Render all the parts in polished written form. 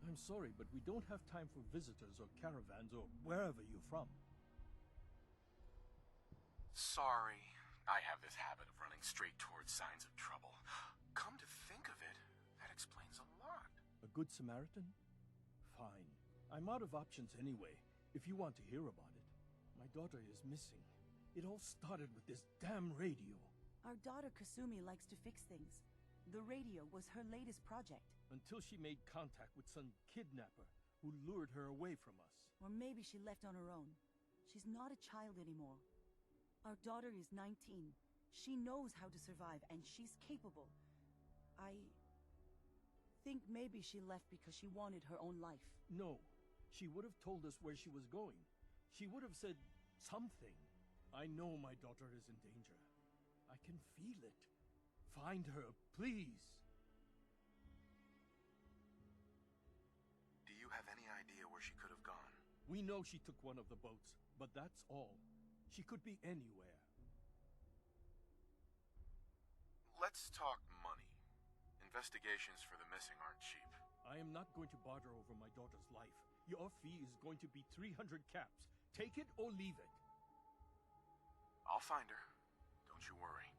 I'm sorry, but we don't have time for visitors or caravans or wherever you're from. Sorry. I have this habit of running straight towards signs of trouble. Come to think of it, that explains a lot. A good Samaritan? Fine. I'm out of options anyway, if you want to hear about it. My daughter is missing. It all started with this damn radio. Our daughter Kasumi likes to fix things. The radio was her latest project. Until she made contact with some kidnapper who lured her away from us. Or maybe she left on her own. She's not a child anymore. Our daughter is 19. She knows how to survive, and she's capable. I think maybe she left because she wanted her own life. No. She would have told us where she was going. She would have said something. I know my daughter is in danger. I can feel it. Find her, please. Do you have any idea where she could have gone? We know she took one of the boats, but that's all. She could be anywhere. Let's talk money. Investigations for the missing aren't cheap. I am not going to barter over my daughter's life. Your fee is going to be 300 caps. Take it or leave it. I'll find her. Don't you worry.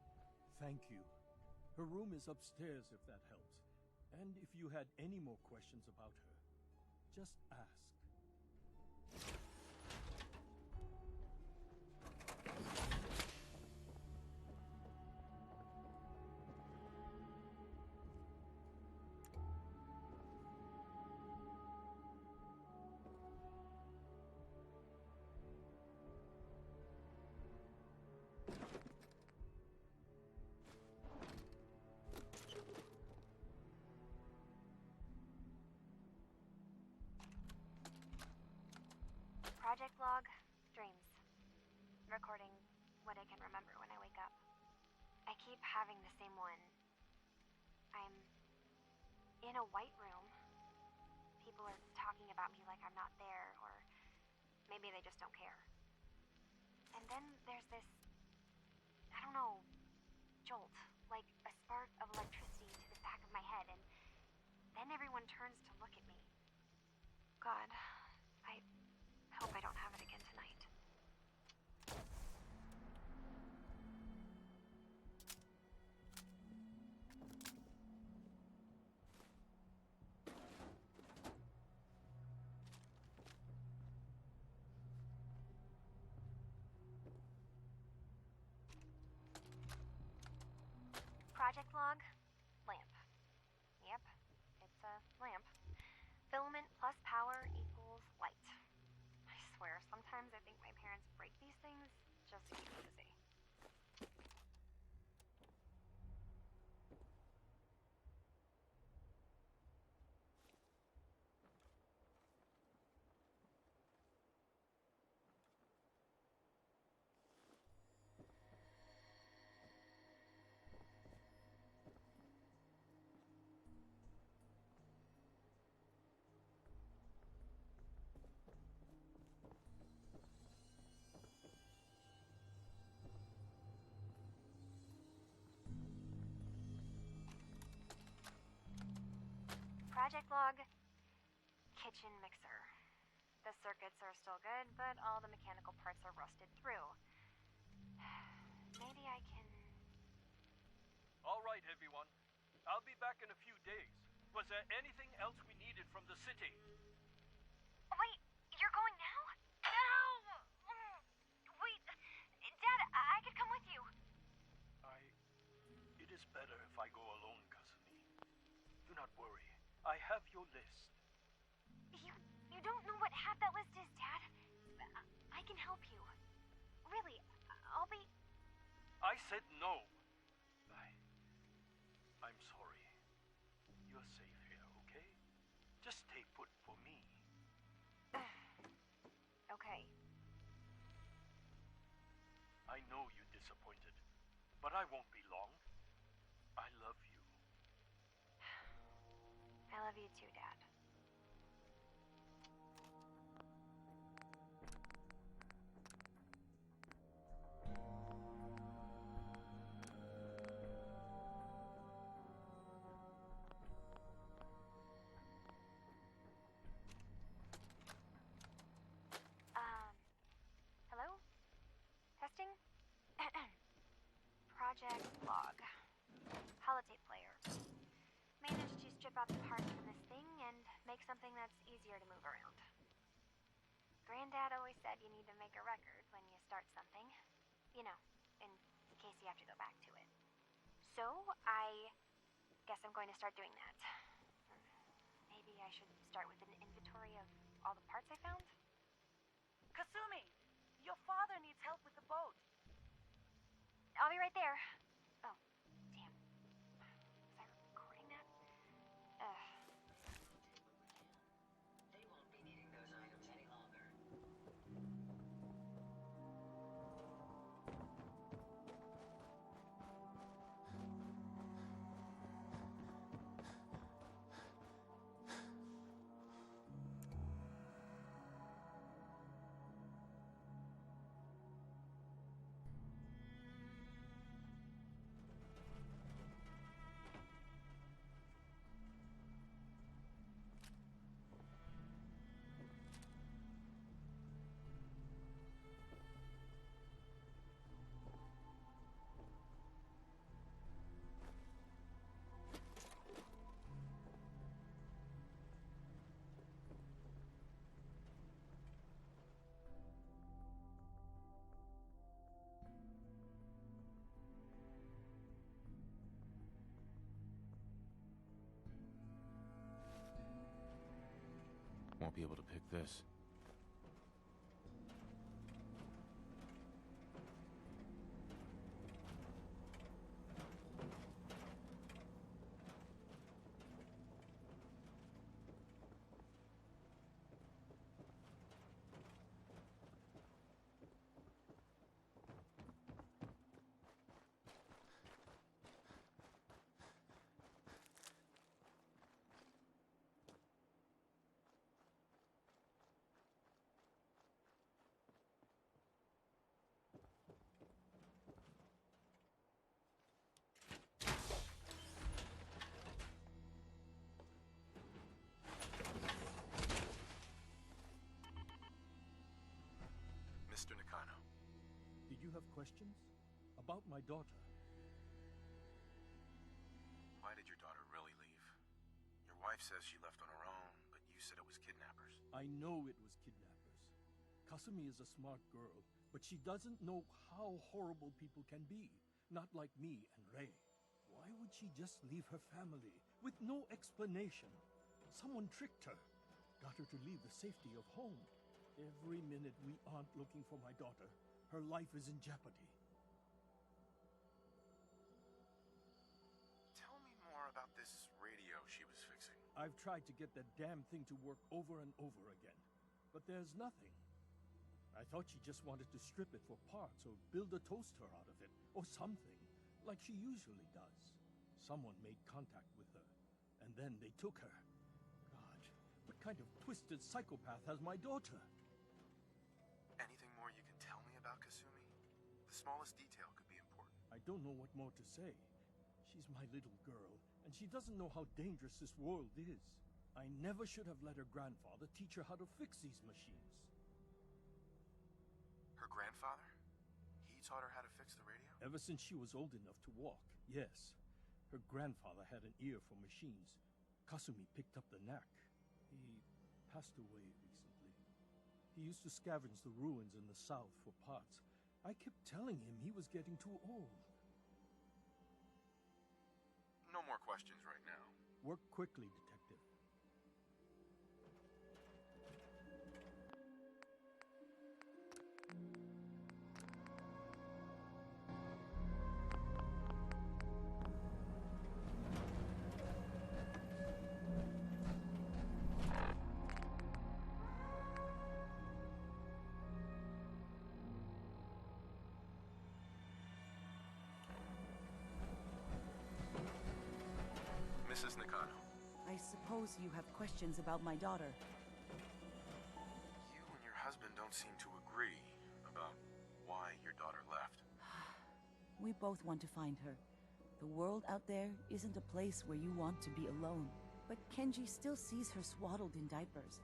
Thank you. Her room is upstairs if that helps. And if you had any more questions about her, just ask. Project log, dreams. Recording what I can remember when I wake up. I keep having the same one. I'm in a white room. People are talking about me like I'm not there, or maybe they just don't care. And then there's this, I don't know, jolt, like a spark of electricity to the back of my head, and then everyone turns to look at me. God, I hope I don't have it again tonight. Project log, lamp. Yep, it's a lamp. Filament plus power equals light. I swear, sometimes I think my parents break these things just to keep me busy. Project log, kitchen mixer. The circuits are still good, but all the mechanical parts are rusted through. Maybe I can... All right, everyone. I'll be back in a few days. Was there anything else we needed from the city? Wait, you're going now? No! Wait, Dad, I could come with you. It is better if I go alone, Kasumi. Do not worry. I have your list. You don't know what half that list is, Dad. I can help you. Really, I'll be... I said no. I'm sorry. You're safe here, okay? Just stay put for me. Okay. I know you're disappointed, but I won't be long. I love you. I love you too, Dad. Project Log. Holotape player. Managed to strip out the parts from this thing and make something that's easier to move around. Granddad always said you need to make a record when you start something. You know, in case you have to go back to it. So, I guess I'm going to start doing that. Maybe I should start with an inventory of all the parts I found? Kasumi! Your father needs help with the boat. I'll be right there. Oh, damn. Was I recording that? They won't be needing those items any longer. Won't be able to pick this. Mr. Nakano. Did you have questions? About my daughter? Why did your daughter really leave? Your wife says she left on her own, but you said it was kidnappers. I know it was kidnappers. Kasumi is a smart girl, but she doesn't know how horrible people can be. Not like me and Rei. Why would she just leave her family with no explanation? Someone tricked her. Got her to leave the safety of home. Every minute we aren't looking for my daughter, her life is in jeopardy. Tell me more about this radio she was fixing. I've tried to get that damn thing to work over and over again, but there's nothing. I thought she just wanted to strip it for parts or build a toaster out of it, or something, like she usually does. Someone made contact with her, and then they took her. God, what kind of twisted psychopath has my daughter? Anything more you can tell me about Kasumi? The smallest detail could be important. I don't know what more to say. She's my little girl, and she doesn't know how dangerous this world is. I never should have let her grandfather teach her how to fix these machines. Her grandfather? He taught her how to fix the radio? Ever since she was old enough to walk, yes. Her grandfather had an ear for machines. Kasumi picked up the knack. He passed away recently. He used to scavenge the ruins in the south for parts. I kept telling him he was getting too old. No more questions right now. Work quickly, Detective. Mrs. Nakano, I suppose you have questions about my daughter. you and your husband don't seem to agree about why your daughter left. We both want to find her. The world out there isn't a place where you want to be alone. But Kenji still sees her swaddled in diapers.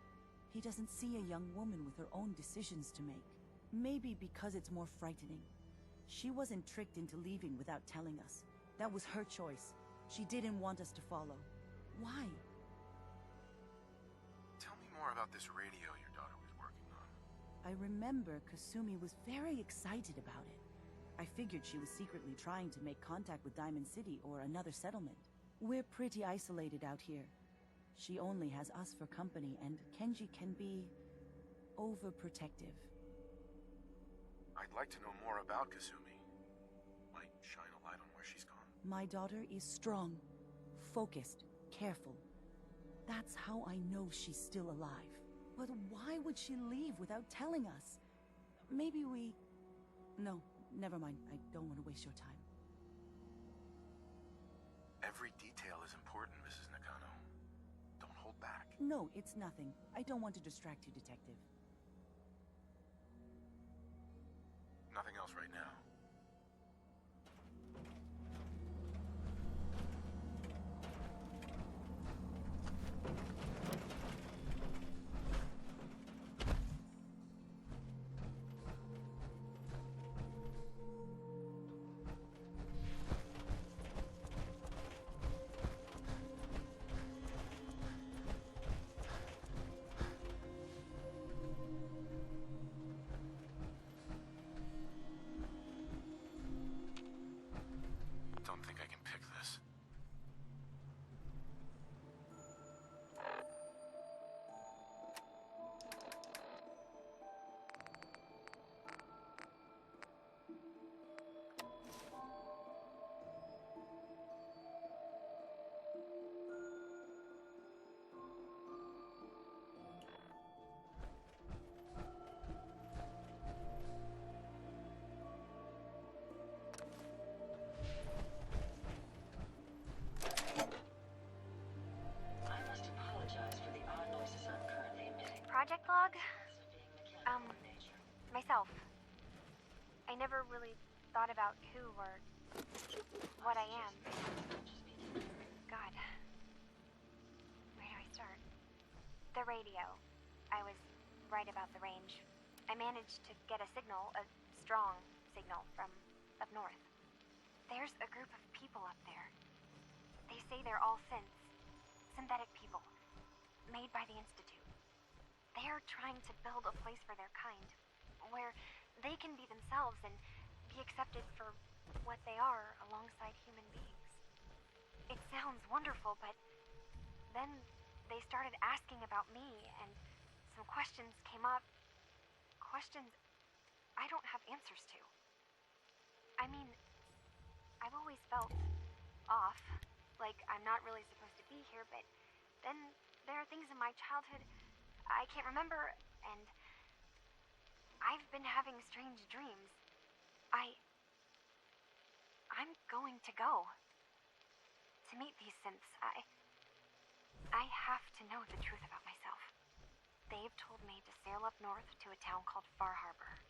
He doesn't see a young woman with her own decisions to make. Maybe because it's more frightening. She wasn't tricked into leaving without telling us. That was her choice. She didn't want us to follow. Why? Tell me more about this radio your daughter was working on. I remember Kasumi was very excited about it. I figured she was secretly trying to make contact with Diamond City or another settlement. We're pretty isolated out here. She only has us for company, and Kenji can be overprotective. I'd like to know more about Kasumi. Might shine a light on where she's gone. My daughter is strong, focused, careful. That's how I know she's still alive. But why would she leave without telling us? Maybe we... No, never mind. I don't want to waste your time. Every detail is important, Mrs. Nakano. Don't hold back. No, it's nothing. I don't want to distract you, Detective. Nothing else right now. Don't think I can pick this. I must apologize for the odd noises I'm currently emitting. Project log? Of being mechanical in nature. Myself. I never really thought about who or what I am. Just be delivered. God. Where do I start? The radio. I was right about the range. I managed to get a signal, a strong signal, from up north. There's a group of people up there. They say they're all synthetic people, made by the Institute. They're trying to build a place for their kind, where they can be themselves and be accepted for what they are alongside human beings. It sounds wonderful, but then they started asking about me, and some questions came up. Questions I don't have answers to. I mean, I've always felt off, like I'm not really supposed to be here, but then there are things in my childhood I can't remember, and I've been having strange dreams. I'm going to go to meet these synths. I have to know the truth about myself. They've told me to sail up north to a town called Far Harbor.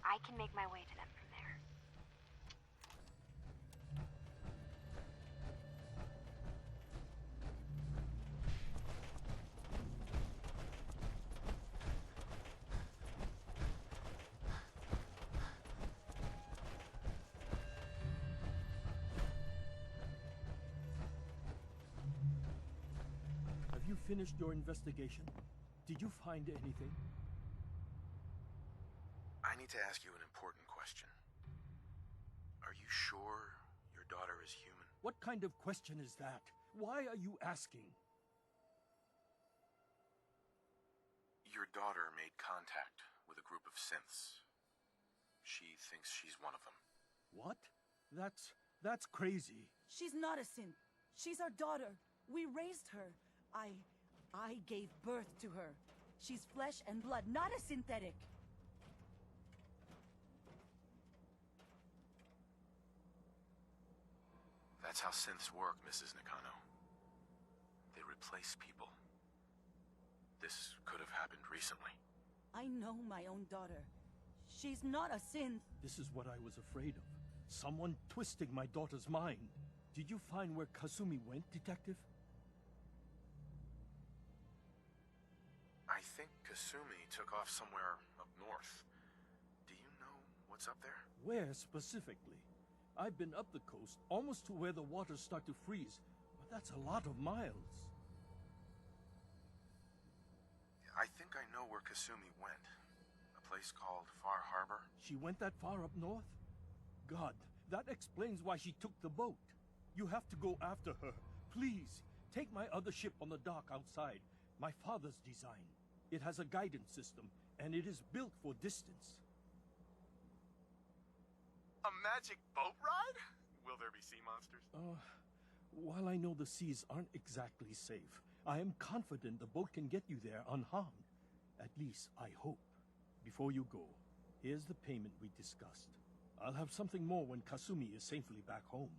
I can make my way to them from there. Have you finished your investigation? Did you find anything? I need to ask you an important question. Are you sure your daughter is human? What kind of question is that? Why are you asking? Your daughter made contact with a group of synths. She thinks she's one of them. What? That's crazy. She's not a synth. She's our daughter. We raised her. I gave birth to her. She's flesh and blood, not a synthetic. That's how synths work, Mrs. Nakano. They replace people. This could have happened recently. I know my own daughter. She's not a synth. This is what I was afraid of. Someone twisting my daughter's mind. Did you find where Kasumi went, Detective? I think Kasumi took off somewhere up north. Do you know What's up there? Where specifically? I've been up the coast, almost to where the waters start to freeze, but that's a lot of miles. I think I know where Kasumi went. A place called Far Harbor. She went that far up north? God, that explains why she took the boat. You have to go after her. Please, take my other ship on the dock outside. My father's design. It has a guidance system, and it is built for distance. A magic boat ride? Will there be sea monsters? While I know the seas aren't exactly safe, I am confident the boat can get you there unharmed. At least, I hope. Before you go, here's the payment we discussed. I'll have something more when Kasumi is safely back home.